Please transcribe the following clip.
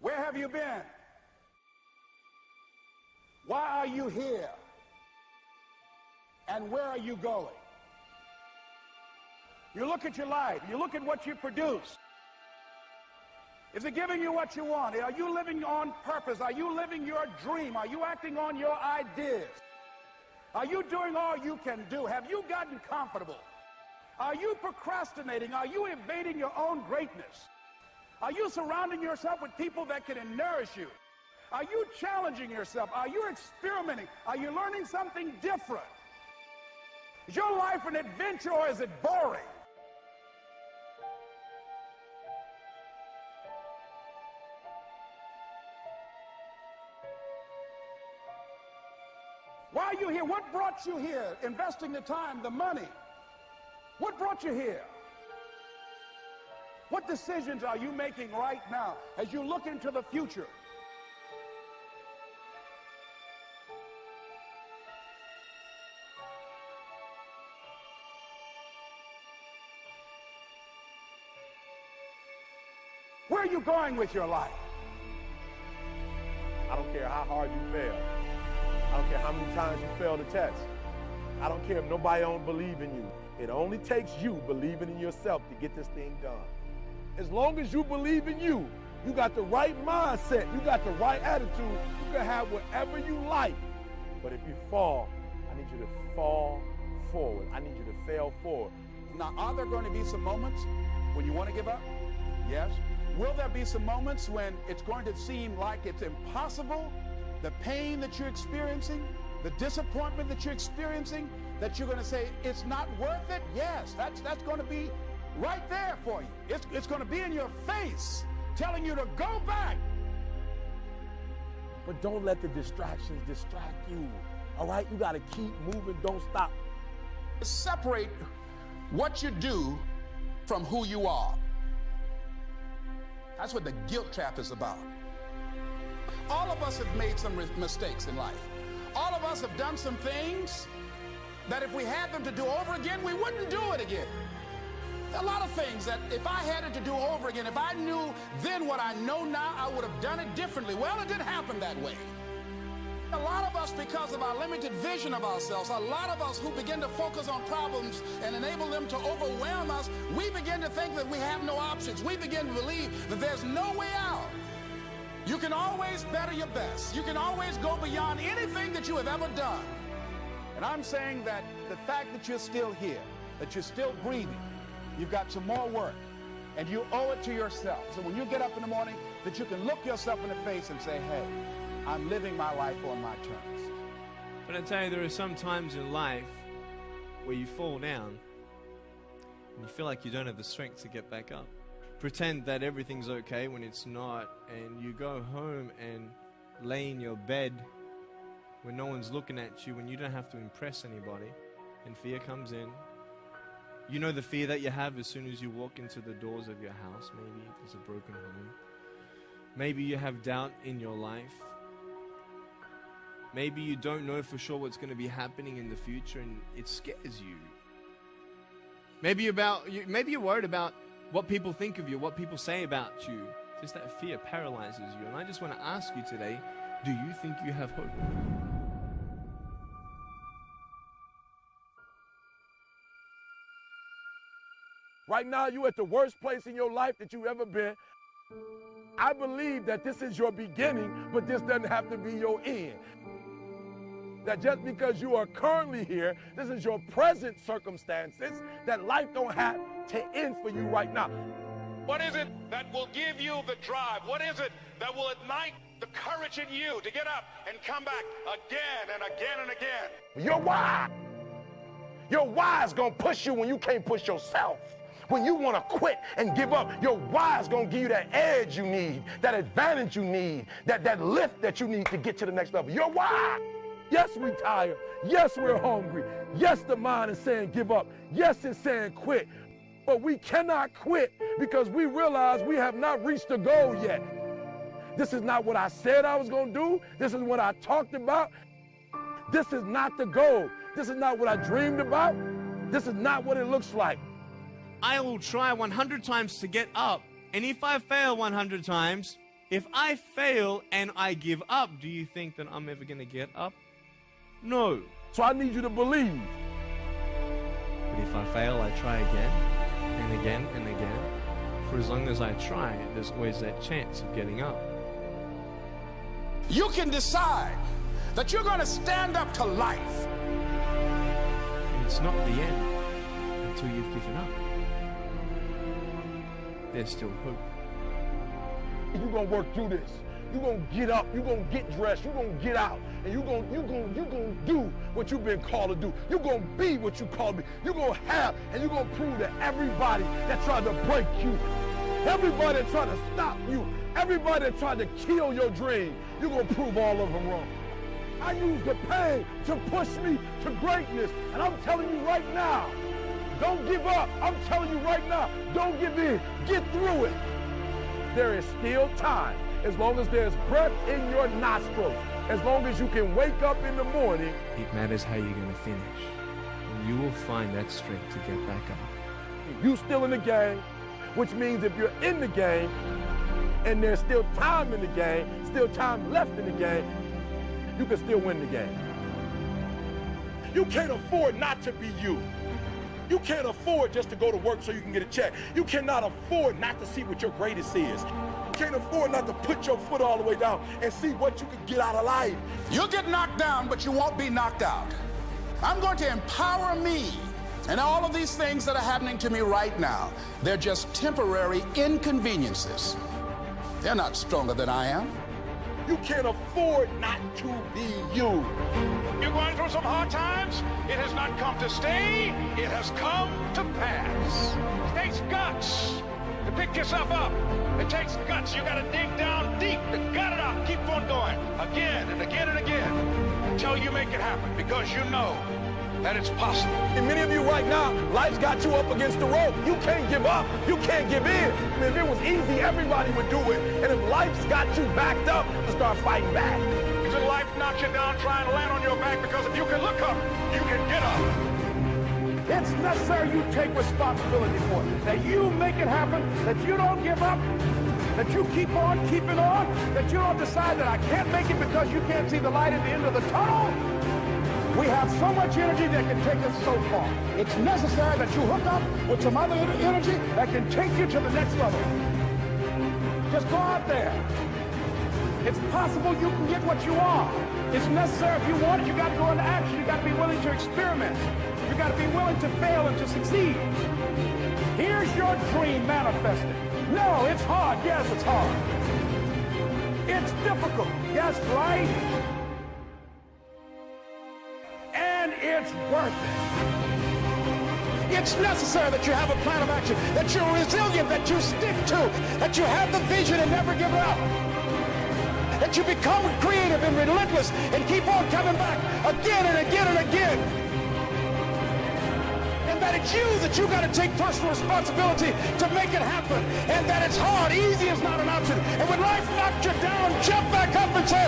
Where have you been? Why are you here? And where are you going? You look at your life, you look at what you produce. Is it giving you what you want? Are you living on purpose? Are you living your dream? Are you acting on your ideas? Are you doing all you can do? Have you gotten comfortable? Are you procrastinating? Are you evading your own greatness? Are you surrounding yourself with people that can nourish you? Are you challenging yourself? Are you experimenting? Are you learning something different? Is your life an adventure or is it boring? Why are you here? What brought you here? Investing the time, the money. What brought you here? What decisions are you making right now as you look into the future? Where are you going with your life? I don't care how hard you fail. I don't care how many times you fail the test. I don't care if nobody don't believe in you. It only takes you believing in yourself to get this thing done. As long as you believe in you, you got the right mindset, you got the right attitude, you can have whatever you like. But if you fall, I need you to fall forward. I need you to fail forward. Now, are there going to be some moments when you want to give up? Yes. Will there be some moments when it's going to seem like it's impossible? The pain that you're experiencing, the disappointment that you're experiencing, that you're going to say, it's not worth it? Yes, that's going to be right there for you. It's going to be in your face, telling you to go back. But don't let the distractions distract you. All right? You got to keep moving. Don't stop. Separate what you do from who you are. That's what the guilt trap is about. All of us have made some mistakes in life. All of us have done some things that if we had them to do over again, we wouldn't do it again. A lot of things that if I had it to do over again, if I knew then what I know now, I would have done it differently. Well, it didn't happen that way. A lot of us, because of our limited vision of ourselves, a lot of us who begin to focus on problems and enable them to overwhelm us, we begin to think that we have no options. We begin to believe that there's no way out. You can always better your best. You can always go beyond anything that you have ever done. And I'm saying that the fact that you're still here, that you're still breathing, you've got some more work, and you owe it to yourself. So when you get up in the morning, that you can look yourself in the face and say, hey, I'm living my life on my terms. But I tell you, there are some times in life where you fall down and you feel like you don't have the strength to get back up. Pretend that everything's okay when it's not, and you go home and lay in your bed when no one's looking at you, when you don't have to impress anybody, and fear comes in. You know the fear that you have as soon as you walk into the doors of your house. Maybe there's a broken home. Maybe you have doubt in your life. Maybe you don't know for sure what's going to be happening in the future and it scares you. Maybe you're worried about what people think of you, what people say about you. Just that fear paralyzes you. And I just want to ask you today, do you think you have hope? Right now, you're at the worst place in your life that you've ever been. I believe that this is your beginning, but this doesn't have to be your end. That just because you are currently here, this is your present circumstances, that life don't have to end for you right now. What is it that will give you the drive? What is it that will ignite the courage in you to get up and come back again and again and again? Your why. Your why is going to push you when you can't push yourself. When you want to quit and give up, your why is going to give you that edge you need, that advantage you need, that lift that you need to get to the next level. Your why. Yes, we're tired. Yes, we're hungry. Yes, the mind is saying give up. Yes, it's saying quit. But we cannot quit because we realize we have not reached the goal yet. This is not what I said I was going to do. This is what I talked about. This is not the goal. This is not what I dreamed about. This is not what it looks like. I will try 100 times to get up. And if I fail 100 times, If I fail and I give up, do you think that I'm ever going to get up? No. So I need you to believe. But if I fail, I try again and again and again. For as long as I try, there's always that chance of getting up. You can decide that you're going to stand up to life. And it's not the end until you've given up. There's still hope. You're going to work through this. You're going to get up. You're going to get dressed. You're going to get out. And you're going to do what you've been called to do. You're going to be what you called to be. You're going to have, and you're going to prove to everybody that tried to break you, everybody that tried to stop you, everybody that tried to kill your dream, you're going to prove all of them wrong. I use the pain to push me to greatness. And I'm telling you right now, don't give up. I'm telling you right now, don't give in. Get through it. There is still time. As long as there's breath in your nostrils, as long as you can wake up in the morning. It matters how you're going to finish. And you will find that strength to get back up. You still in the game, which means if you're in the game and there's still time in the game, still time left in the game, you can still win the game. You can't afford not to be you. You can't afford just to go to work so you can get a check. You cannot afford not to see what your greatest is. You can't afford not to put your foot all the way down and see what you can get out of life. You'll get knocked down, but you won't be knocked out. I'm going to empower me. And all of these things that are happening to me right now, they're just temporary inconveniences. They're not stronger than I am. You can't afford not to be you. You're going through some hard times? It has not come to stay. It has come to pass. It takes guts to pick yourself up. It takes guts. You got to dig down deep to gut it out. Keep on going again and again and again until you make it happen, because you know that it's possible. And many of you right now, life's got you up against the rope. You can't give up. You can't give in. I mean, if it was easy, everybody would do it. And if life's got you backed up, to start fighting back. If life knocks you down, try and land on your back, because if you can look up, you can get up. It's necessary you take responsibility for it. That you make it happen, that you don't give up, that you keep on keeping on, that you don't decide that I can't make it because you can't see the light at the end of the tunnel. We have so much energy that can take us so far. It's necessary that you hook up with some other energy that can take you to the next level. Just go out there. It's possible you can get what you want. It's necessary if you want it, you got to go into action. You got to be willing to experiment. You got to be willing to fail and to succeed. Here's your dream manifested. No, it's hard. Yes, it's hard. It's difficult. Yes, right? And it's worth it. It's necessary that you have a plan of action, that you're resilient, that you stick to, that you have the vision and never give up, that you become creative and relentless and keep on coming back again and again and again. And that it's you that you got to take personal responsibility to make it happen. And that it's hard. Easy is not an option. And when life knocks you down, jump back up and say,